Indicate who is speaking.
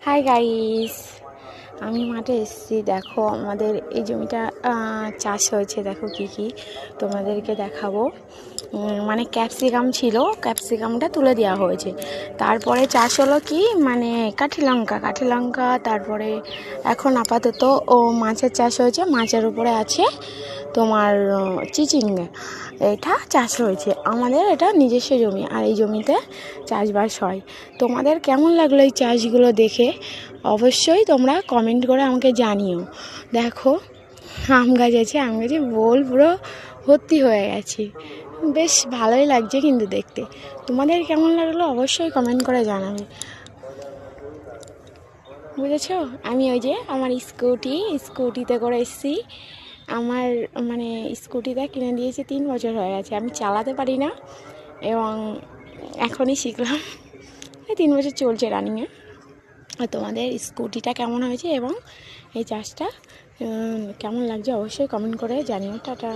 Speaker 1: Hi guys, আমি মাঠে এসেছি। দেখো আমাদের এই জমিটা চাষ হয়েছে। দেখো কি কি তোমাদেরকে দেখাবো। মানে ক্যাপসিকাম ছিল, ক্যাপসিকামটা তুলে দেওয়া হয়েছে। তারপরে চাষ হলো কি মানে কাঠি লঙ্কা। তারপরে এখন আপাতত মাছের চাষ হয়েছে। মাছের উপরে আছে তোমার চিচিঙ্গা। এটা চাষ হয়েছে। আমাদের এটা নিজস্ব জমি, আর এই জমিতে চাষবাস হয়। তোমাদের কেমন লাগলো এই চাষগুলো দেখে? অবশ্যই তোমরা কমেন্ট করে আমাকে জানিও। দেখো আম গাছ আছে, আম গাছে বোল পুরো ভর্তি হয়ে গেছে। বেশ ভালোই লাগছে কিন্তু দেখতে। তোমাদের কেমন লাগলো অবশ্যই কমেন্ট করে জানাবে, বুঝেছো? আমি ওই যে আমার স্কুটিতে করে এসেছি। আমার মানে স্কুটিটা কিনে দিয়েছে 3 বছর হয়ে গেছে। আমি চালাতে পারি না এবং এখনই শিখলাম। এই 3 বছর চলছে রানিংয়ে। আর তোমাদের স্কুটিটা কেমন হয়েছে এবং এই চাষটা কেমন লাগছে অবশ্যই কমেন্ট করে জানিও। টাটা।